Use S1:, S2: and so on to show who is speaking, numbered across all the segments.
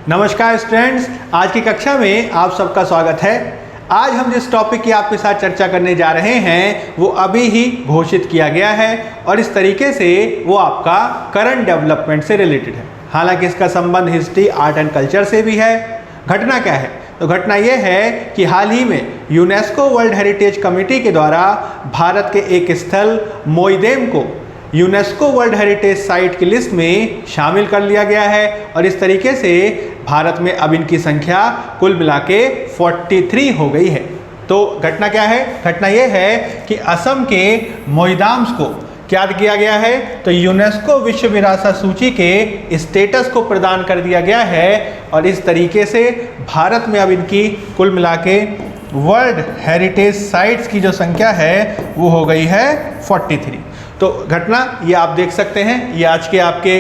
S1: नमस्कार स्टूडेंट्स, आज की कक्षा में आप सबका स्वागत है। आज हम जिस टॉपिक की आपके साथ चर्चा करने जा रहे हैं वो अभी ही घोषित किया गया है और इस तरीके से वो आपका करंट डेवलपमेंट से रिलेटेड है। हालांकि इसका संबंध हिस्ट्री, आर्ट एंड कल्चर से भी है। घटना क्या है? तो घटना ये है कि हाल ही में यूनेस्को वर्ल्ड हेरिटेज कमेटी के द्वारा भारत के एक स्थल मोइदेम को यूनेस्को वर्ल्ड हेरिटेज साइट की लिस्ट में शामिल कर लिया गया है और इस तरीके से भारत में अब इनकी संख्या कुल मिला के 43 हो गई है। तो घटना क्या है? घटना यह है कि असम के मोइदाम्स को क्या किया गया है? तो यूनेस्को विश्व विरासत सूची के स्टेटस को प्रदान कर दिया गया है और इस तरीके से भारत में अब इनकी कुल मिला के वर्ल्ड हेरिटेज साइट्स की जो संख्या है वो हो गई है 43। तो घटना ये आप देख सकते हैं, ये आज के आपके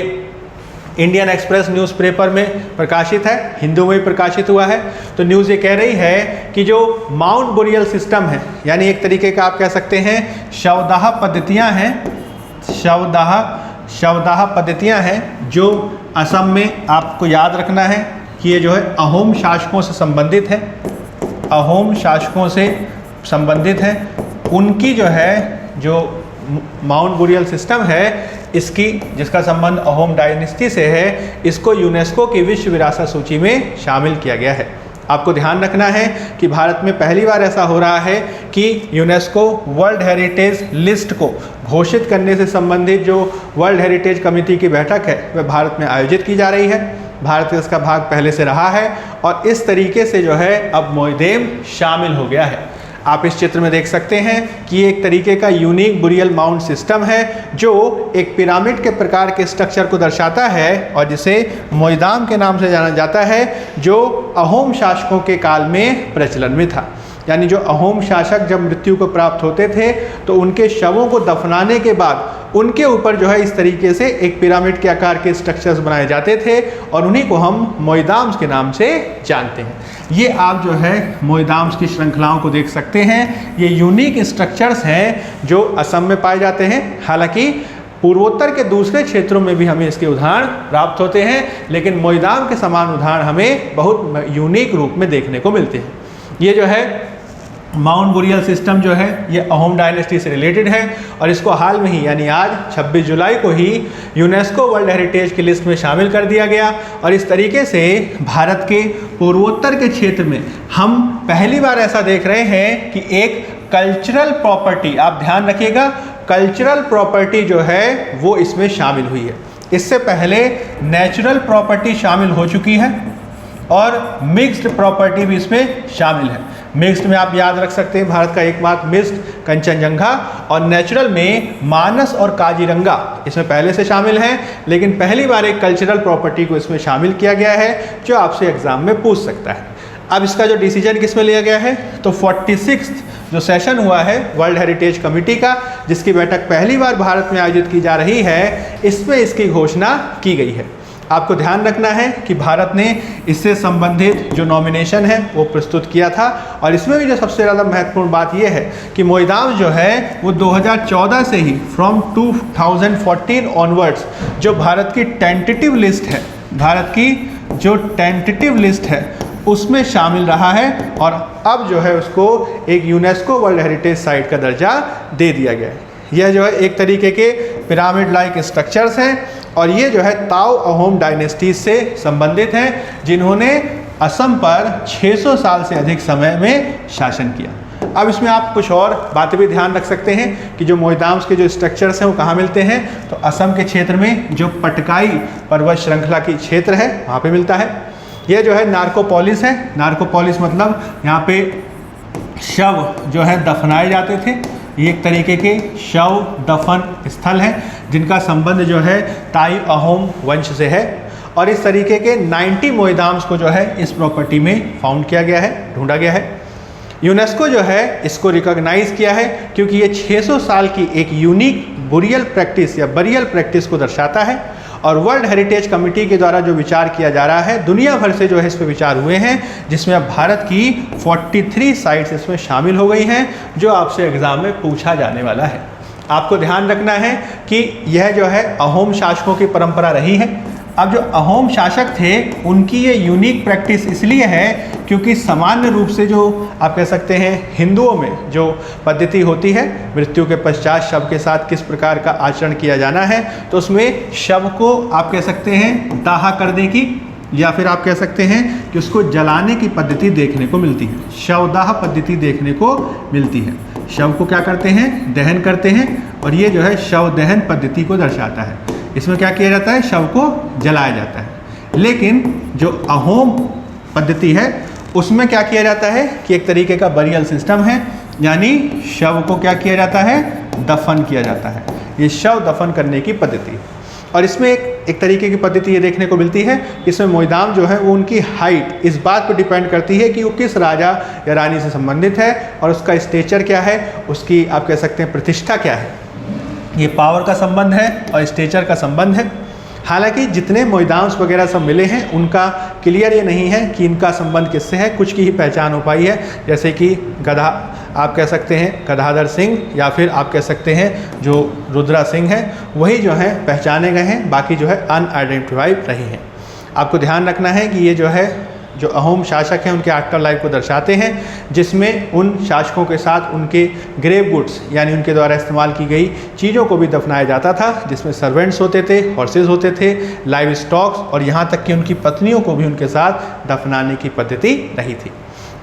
S1: इंडियन एक्सप्रेस न्यूज़पेपर में प्रकाशित है, हिंदू में भी प्रकाशित हुआ है। तो न्यूज़ ये कह रही है कि जो माउंट बोरियल सिस्टम है, यानी एक तरीके का आप कह सकते हैं शवदाह पद्धतियाँ हैं, शवदाह पद्धतियाँ हैं जो असम में आपको याद रखना है कि ये जो है अहोम शासकों से संबंधित है, अहोम शासकों से संबंधित है। उनकी जो है जो माउंट बोरियल सिस्टम है इसकी, जिसका संबंध अहोम डायनेस्टी से है, इसको यूनेस्को की विश्व विरासत सूची में शामिल किया गया है। आपको ध्यान रखना है कि भारत में पहली बार ऐसा हो रहा है कि यूनेस्को वर्ल्ड हेरिटेज लिस्ट को घोषित करने से संबंधित जो वर्ल्ड हेरिटेज कमेटी की बैठक है वह भारत में आयोजित की जा रही है। भारत इसका भाग पहले से रहा है और इस तरीके से जो है अब मोइदेम शामिल हो गया है। आप इस चित्र में देख सकते हैं कि ये एक तरीके का यूनिक बोरियल माउंट सिस्टम है जो एक पिरामिड के प्रकार के स्ट्रक्चर को दर्शाता है और जिसे मोइदाम के नाम से जाना जाता है, जो अहोम शासकों के काल में प्रचलन में था। यानी जो अहोम शासक जब मृत्यु को प्राप्त होते थे तो उनके शवों को दफनाने के बाद उनके ऊपर जो है इस तरीके से एक पिरामिड के आकार के स्ट्रक्चर्स बनाए जाते थे और उन्हीं को हम मोइदाम्स के नाम से जानते हैं। ये आप जो है मोइदाम्स की श्रृंखलाओं को देख सकते हैं। ये यूनिक स्ट्रक्चर्स हैं जो असम में पाए जाते हैं। हालांकि पूर्वोत्तर के दूसरे क्षेत्रों में भी हमें इसके उदाहरण प्राप्त होते हैं, लेकिन मोइदाम के समान उदाहरण हमें बहुत यूनिक रूप में देखने को मिलते हैं। ये जो है माउंट बोरियल सिस्टम जो है ये अहोम डायनेस्टी से रिलेटेड है और इसको हाल में ही यानी आज 26 जुलाई को ही यूनेस्को वर्ल्ड हेरिटेज की लिस्ट में शामिल कर दिया गया और इस tरीके से भारत के पूर्वोत्तर के क्षेत्र में हम पहली बार ऐसा देख रहे हैं कि एक कल्चरल प्रॉपर्टी, आप ध्यान रखिएगा, कल्चरल प्रॉपर्टी जो है वो इसमें शामिल हुई है। इससे पहले नेचुरल प्रॉपर्टी शामिल हो चुकी है और मिक्स्ड प्रॉपर्टी भी इसमें शामिल है। मिक्स्ड में आप याद रख सकते हैं भारत का एकमात्र मिक्स्ड कंचनजंगा, और नेचुरल में मानस और काजीरंगा इसमें पहले से शामिल हैं, लेकिन पहली बार एक कल्चरल प्रॉपर्टी को इसमें शामिल किया गया है जो आपसे एग्जाम में पूछ सकता है। अब इसका जो डिसीजन किस में लिया गया है, तो 46 जो सेशन हुआ है वर्ल्ड हेरिटेज कमेटी का, जिसकी बैठक पहली बार भारत में आयोजित की जा रही है, इसमें इसकी घोषणा की गई है। आपको ध्यान रखना है कि भारत ने इससे संबंधित जो नॉमिनेशन है वो प्रस्तुत किया था और इसमें भी जो सबसे ज़्यादा महत्वपूर्ण बात यह है कि मोइदाम जो है वो 2014 से ही फ्रॉम 2014 ऑनवर्ड्स जो भारत की टेंटेटिव लिस्ट है, भारत की जो टेंटेटिव लिस्ट है उसमें शामिल रहा है और अब जो है उसको एक यूनेस्को वर्ल्ड हेरिटेज साइट का दर्जा दे दिया गया है। यह जो है एक तरीके के पिरामिड लाइक स्ट्रक्चर्स हैं और ये जो है ताओ अहोम डायनेस्टी से संबंधित हैं जिन्होंने असम पर 600 साल से अधिक समय में शासन किया। अब इसमें आप कुछ और बातें भी ध्यान रख सकते हैं कि जो मोइदाम्स के जो स्ट्रक्चर्स हैं वो कहाँ मिलते हैं, तो असम के क्षेत्र में जो पटकाई पर्वत श्रृंखला की क्षेत्र है वहाँ पे मिलता है। यह जो है नार्कोपोलिस है, नार्कोपोलिस मतलब यहाँ पे शव जो है दफनाए जाते थे। ये एक तरीके के शव दफन स्थल हैं जिनका संबंध जो है ताई अहोम वंश से है और इस तरीके के 90 मोइदाम्स को जो है इस प्रॉपर्टी में फाउंड किया गया है, ढूंढा गया है। यूनेस्को जो है इसको रिकॉग्नाइज किया है क्योंकि ये 600 साल की एक यूनिक बोरियल प्रैक्टिस या बरियल प्रैक्टिस को दर्शाता है और वर्ल्ड हेरिटेज कमेटी के द्वारा जो विचार किया जा रहा है, दुनिया भर से जो है इस पर विचार हुए हैं, जिसमें अब भारत की 43 साइट्स इसमें शामिल हो गई हैं जो आपसे एग्जाम में पूछा जाने वाला है। आपको ध्यान रखना है कि यह जो है अहोम शासकों की परंपरा रही है। अब जो अहोम शासक थे उनकी ये यूनिक प्रैक्टिस इसलिए है क्योंकि सामान्य रूप से जो आप कह सकते हैं हिंदुओं में जो पद्धति होती है मृत्यु के पश्चात शव के साथ किस प्रकार का आचरण किया जाना है, तो उसमें शव को आप कह सकते हैं दाह करने की या फिर आप कह सकते हैं कि उसको जलाने की पद्धति देखने को मिलती है। शवदाह पद्धति देखने को मिलती है। शव को क्या करते हैं, दहन करते हैं, और ये जो है शव दहन पद्धति को दर्शाता है। इसमें क्या किया जाता है, शव को जलाया जाता है। लेकिन जो अहोम पद्धति है उसमें क्या किया जाता है कि एक तरीके का बरियल सिस्टम है, यानी शव को क्या किया जाता है, दफन किया जाता है। ये शव दफन करने की पद्धति, और इसमें एक तरीके की पद्धति ये देखने को मिलती है, इसमें मोइदाम जो है वो उनकी हाइट इस बात पर डिपेंड करती है कि वो किस राजा या रानी से संबंधित है और उसका स्टेचर क्या है, उसकी आप कह सकते हैं प्रतिष्ठा क्या है। ये पावर का संबंध है और स्टेचर का संबंध है। हालांकि जितने मोइदाम्स वगैरह सब मिले हैं उनका क्लियर ये नहीं है कि इनका संबंध किससे है, कुछ की ही पहचान हो पाई है, जैसे कि गधा आप कह सकते हैं गदाधर सिंह, या फिर आप कह सकते हैं जो रुद्रा सिंह है वही जो है पहचाने गए हैं, बाकी जो है अनआइडेंटिफाइड रहे हैं। आपको ध्यान रखना है कि ये जो है जो अहोम शासक हैं उनके आफ्टर लाइफ को दर्शाते हैं, जिसमें उन शासकों के साथ उनके ग्रेव गुड्स यानी उनके द्वारा इस्तेमाल की गई चीज़ों को भी दफनाया जाता था, जिसमें सर्वेंट्स होते थे, हॉर्सेज होते थे, लाइव स्टॉक्स, और यहाँ तक कि उनकी पत्नियों को भी उनके साथ दफनाने की पद्धति रही थी।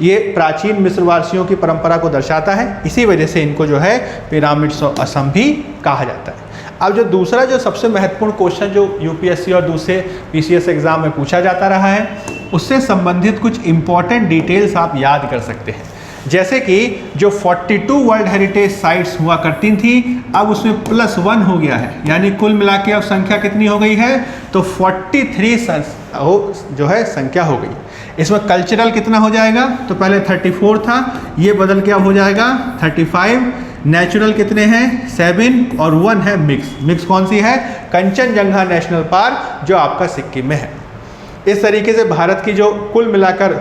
S1: ये प्राचीन मिस्रवासियों की परंपरा को दर्शाता है, इसी वजह से इनको जो है पिरामिड्स ऑफ असम भी कहा जाता है। अब जो दूसरा जो सबसे महत्वपूर्ण क्वेश्चन जो यूपीएससी और दूसरे पीसीएस एग्जाम में पूछा जाता रहा है, उससे संबंधित कुछ इंपॉर्टेंट डिटेल्स आप याद कर सकते हैं। जैसे कि जो 42 वर्ल्ड हेरिटेज साइट्स हुआ करती थी, अब उसमें +1 हो गया है, यानी कुल मिला के अब संख्या कितनी हो गई है, तो 43 जो है संख्या हो गई। इसमें कल्चरल कितना हो जाएगा, तो पहले 34 था, ये बदल के अब हो जाएगा 35। नेचुरल कितने हैं, 7, और 1 है मिक्स। मिक्स कौन सी है, कंचनजंगा नेशनल पार्क जो आपका सिक्किम में है। इस तरीके से भारत की जो कुल मिलाकर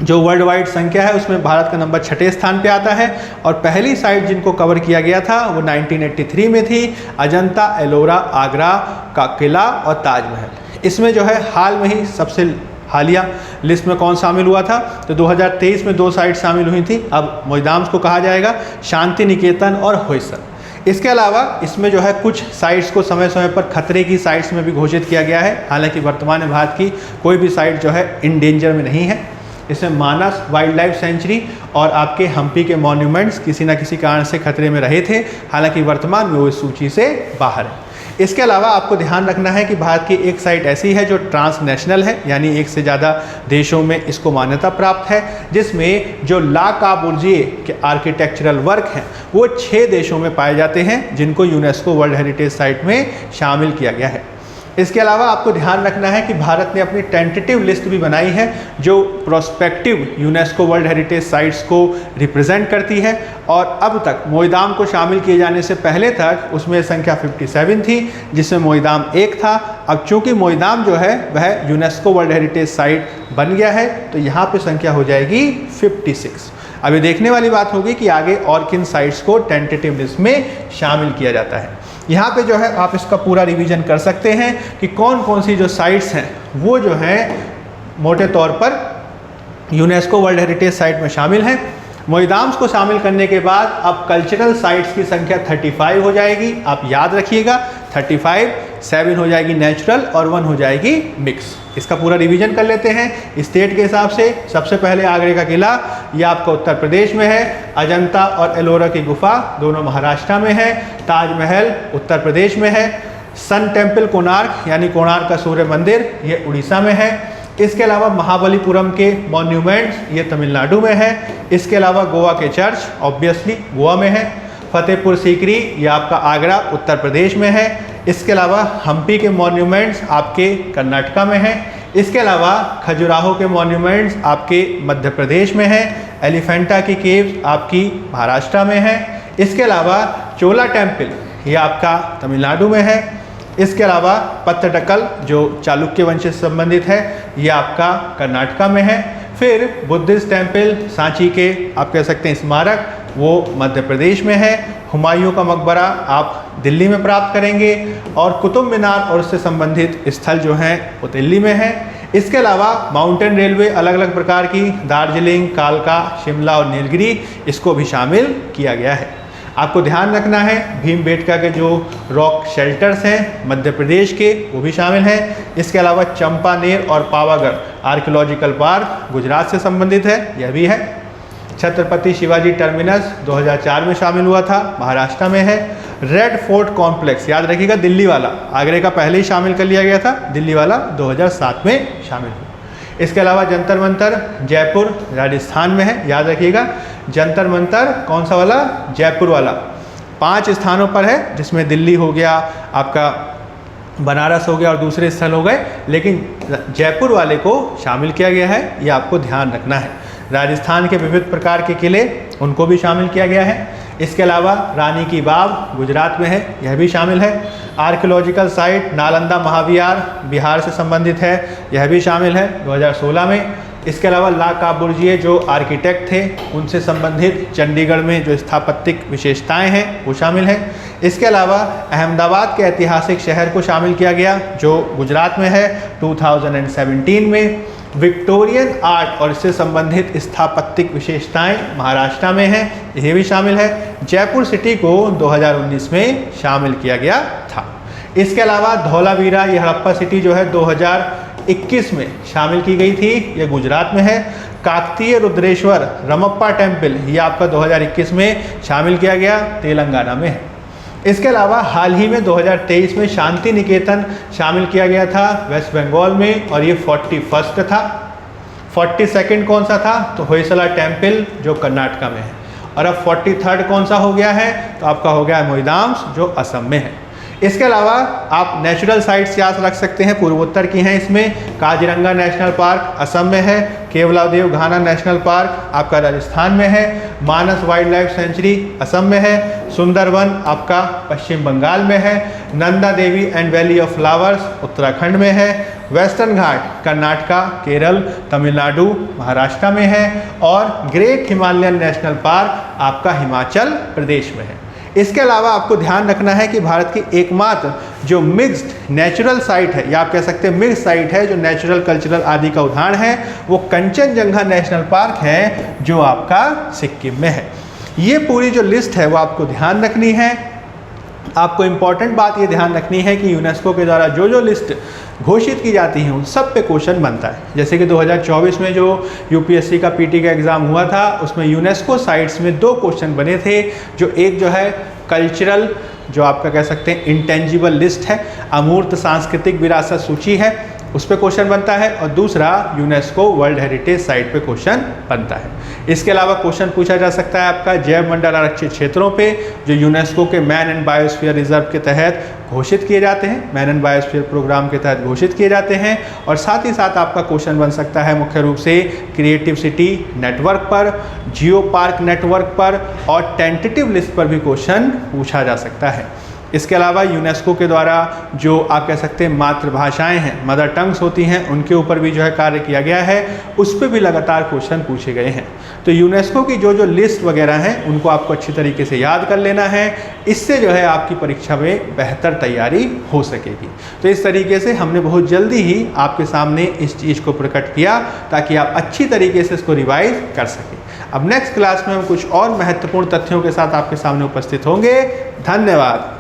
S1: जो वर्ल्ड वाइड संख्या है उसमें भारत का नंबर 6ठे स्थान पे आता है, और पहली साइट जिनको कवर किया गया था वो 1983 में थी, अजंता एलोरा आगरा का किला और ताजमहल। इसमें जो है हाल में ही सबसे हालिया लिस्ट में कौन शामिल हुआ था, तो 2023 में 2 साइट शामिल हुई थी। अब मोइदाम्स को कहा जाएगा शांति निकेतन और होयसर। इसके अलावा इसमें जो है कुछ साइट्स को समय समय पर खतरे की साइट्स में भी घोषित किया गया है। हालांकि वर्तमान में भारत की कोई भी साइट जो है इन डेंजर में नहीं है। इसमें मानस वाइल्ड लाइफ सेंचुरी और आपके हम्पी के मॉन्यूमेंट्स किसी न किसी कारण से खतरे में रहे थे, हालांकि वर्तमान में वो इस सूची से बाहर है। इसके अलावा आपको ध्यान रखना है कि भारत की एक साइट ऐसी है जो ट्रांसनेशनल है, यानी एक से ज़्यादा देशों में इसको मान्यता प्राप्त है, जिसमें जो ला काबुर्जिए के आर्किटेक्चरल वर्क हैं वो 6 देशों में पाए जाते हैं, जिनको यूनेस्को वर्ल्ड हेरिटेज साइट में शामिल किया गया है। इसके अलावा आपको ध्यान रखना है कि भारत ने अपनी टेंटेटिव लिस्ट भी बनाई है जो prospective UNESCO world heritage sites को रिप्रेजेंट करती है, और अब तक मोइदाम को शामिल किए जाने से पहले तक उसमें संख्या 57 थी, जिसमें मोइदाम 1 था। अब चूंकि मोइदाम जो है वह यूनेस्को वर्ल्ड हेरिटेज साइट बन गया है, तो यहाँ पे संख्या हो जाएगी 56। अब ये देखने वाली बात होगी कि आगे और किन साइट्स को टेंटेटिव लिस्ट में शामिल किया जाता है। यहाँ पे जो है आप इसका पूरा रिवीजन कर सकते हैं कि कौन कौन सी जो साइट्स हैं वो जो हैं मोटे तौर पर यूनेस्को वर्ल्ड हेरिटेज साइट में शामिल हैं। मोइदाम्स को शामिल करने के बाद अब कल्चरल साइट्स की संख्या 35 हो जाएगी। आप याद रखिएगा 35, 7 हो जाएगी नेचुरल और 1 हो जाएगी मिक्स। इसका पूरा रिवीजन कर लेते हैं स्टेट के हिसाब से। सबसे पहले आगरे का किला, ये आपका उत्तर प्रदेश में है। अजंता और एलोरा की गुफा दोनों महाराष्ट्र में है। ताजमहल उत्तर प्रदेश में है। सन टेम्पल कोणार्क यानी कोणार्क का सूर्य मंदिर ये उड़ीसा में है। इसके अलावा महाबलीपुरम के मॉन्यूमेंट्स ये तमिलनाडु में है। इसके अलावा गोवा के चर्च ऑब्वियसली गोवा में है। फतेहपुर सीकरी ये आपका आगरा उत्तर प्रदेश में है। इसके अलावा हम्पी के मॉन्यूमेंट्स आपके कर्नाटका में है। इसके अलावा खजुराहो के मॉन्यूमेंट्स आपके मध्य प्रदेश में है। एलिफेंटा की केव्स आपकी महाराष्ट्र में है। इसके अलावा चोला टेम्पल ये आपका तमिलनाडु में है। इसके अलावा पत्तडकल जो चालुक्य वंश से संबंधित है ये आपका कर्नाटका में है। फिर बुद्धिस्ट टेम्पल सांची के आप कह सकते हैं स्मारक वो मध्य प्रदेश में है। हुमायूं का मकबरा आप दिल्ली में प्राप्त करेंगे और कुतुब मीनार और उससे संबंधित स्थल जो हैं वो दिल्ली में है। इसके अलावा माउंटेन रेलवे अलग अलग प्रकार की, दार्जिलिंग, कालका, शिमला और नीलगिरी, इसको भी शामिल किया गया है। आपको ध्यान रखना है भीमबेटका के जो रॉक शेल्टर्स हैं मध्य प्रदेश के, वो भी शामिल हैं। इसके अलावा चंपानेर और पावागढ़ आर्कियोलॉजिकल पार्क गुजरात से संबंधित है, यह भी है। छत्रपति शिवाजी टर्मिनस 2004 में शामिल हुआ था, महाराष्ट्र में है। रेड फोर्ट कॉम्प्लेक्स, याद रखिएगा दिल्ली वाला, आगरे का पहले ही शामिल कर लिया गया था, दिल्ली वाला 2007 में शामिल हुआ। इसके अलावा जंतर मंतर जयपुर राजस्थान में है, याद रखिएगा जंतर मंतर कौन सा वाला, जयपुर वाला। 5 स्थानों पर है, जिसमें दिल्ली हो गया, आपका बनारस हो गया और दूसरे स्थल हो गए, लेकिन जयपुर वाले को शामिल किया गया है, ये आपको ध्यान रखना है। राजस्थान के विविध प्रकार के किले, उनको भी शामिल किया गया है। इसके अलावा रानी की बाव गुजरात में है, यह भी शामिल है। आर्कियोलॉजिकल साइट नालंदा महाविहार बिहार से संबंधित है, यह भी शामिल है 2016 में। इसके अलावा ला काबुर्जिए जो आर्किटेक्ट थे, उनसे संबंधित चंडीगढ़ में जो स्थापत्यिक विशेषताएं हैं वो शामिल हैं। इसके अलावा अहमदाबाद के ऐतिहासिक शहर को शामिल किया गया, जो गुजरात में है 2017 में। विक्टोरियन आर्ट और इससे संबंधित स्थापत्यिक विशेषताएं महाराष्ट्र में हैं, यह भी शामिल है। जयपुर सिटी को 2019 में शामिल किया गया था। इसके अलावा धौलावीरा, ये हड़प्पा सिटी जो है 2021 में शामिल की गई थी, ये गुजरात में है। काकतीय रुद्रेश्वर रमप्पा टेम्पल, ये आपका 2021 में शामिल किया गया, तेलंगाना में है। इसके अलावा हाल ही में 2023 में शांति निकेतन शामिल किया गया था वेस्ट बंगाल में, और ये 41st था। 42nd कौन सा था, तो होयसला टेम्पल जो कर्नाटका में है। और अब 43rd कौन सा हो गया है, तो आपका हो गया मोइदाम्स जो असम में है। इसके अलावा आप नेचुरल साइट्स याद रख सकते हैं, पूर्वोत्तर की हैं इसमें। काजीरंगा नेशनल पार्क असम में है, केवलादेव घाना नेशनल पार्क आपका राजस्थान में है, Manas wild life sanctuary Assam में है, सुंदरवन आपका पश्चिम बंगाल में है, Nanda Devi and valley of flowers Uttarakhand में है, वेस्टर्न घाट कर्नाटका, केरल, तमिलनाडु, महाराष्ट्र में है, और ग्रेट हिमालयन नेशनल पार्क आपका हिमाचल प्रदेश में है। इसके अलावा आपको ध्यान रखना है कि भारत की एकमात्र जो मिक्स्ड नेचुरल साइट है, या आप कह सकते हैं मिक्स साइट है, जो नेचुरल कल्चरल आदि का उदाहरण है, वो कंचनजंगा नेशनल पार्क है, जो आपका सिक्किम में है। ये पूरी जो लिस्ट है वो आपको ध्यान रखनी है। आपको इम्पॉर्टेंट बात ये ध्यान रखनी है कि यूनेस्को के द्वारा जो जो लिस्ट घोषित की जाती हैं उन सब पे क्वेश्चन बनता है। जैसे कि 2024 में जो यूपीएससी का पीटी का एग्ज़ाम हुआ था, उसमें यूनेस्को साइट्स में 2 क्वेश्चन बने थे। जो एक जो है कल्चरल, जो आपका कह सकते हैं इंटेंजिबल लिस्ट है, अमूर्त सांस्कृतिक विरासत सूची है, उस पर क्वेश्चन बनता है, और दूसरा यूनेस्को वर्ल्ड हेरिटेज साइट पे क्वेश्चन बनता है। इसके अलावा क्वेश्चन पूछा जा सकता है आपका जैव मंडल आरक्षित क्षेत्रों पे, जो यूनेस्को के मैन एंड बायोस्फीयर रिजर्व के तहत घोषित किए जाते हैं, मैन एंड बायोस्फीयर प्रोग्राम के तहत घोषित किए जाते हैं। और साथ ही साथ आपका क्वेश्चन बन सकता है मुख्य रूप से क्रिएटिव सिटी नेटवर्क पर, जियो पार्क नेटवर्क पर, और टेंटेटिव लिस्ट पर भी क्वेश्चन पूछा जा सकता है। इसके अलावा यूनेस्को के द्वारा जो आप कह सकते हैं मातृभाषाएं हैं, मदर टंग्स होती हैं, उनके ऊपर भी जो है कार्य किया गया है, उस पर भी लगातार क्वेश्चन पूछे गए हैं। तो यूनेस्को की जो जो लिस्ट वगैरह हैं उनको आपको अच्छी तरीके से याद कर लेना है, इससे जो है आपकी परीक्षा में बेहतर तैयारी हो सकेगी। तो इस तरीके से हमने बहुत जल्दी ही आपके सामने इस चीज़ को प्रकट किया ताकि आप अच्छी तरीके से इसको रिवाइज कर सकें। अब नेक्स्ट क्लास में हम कुछ और महत्वपूर्ण तथ्यों के साथ आपके सामने उपस्थित होंगे। धन्यवाद।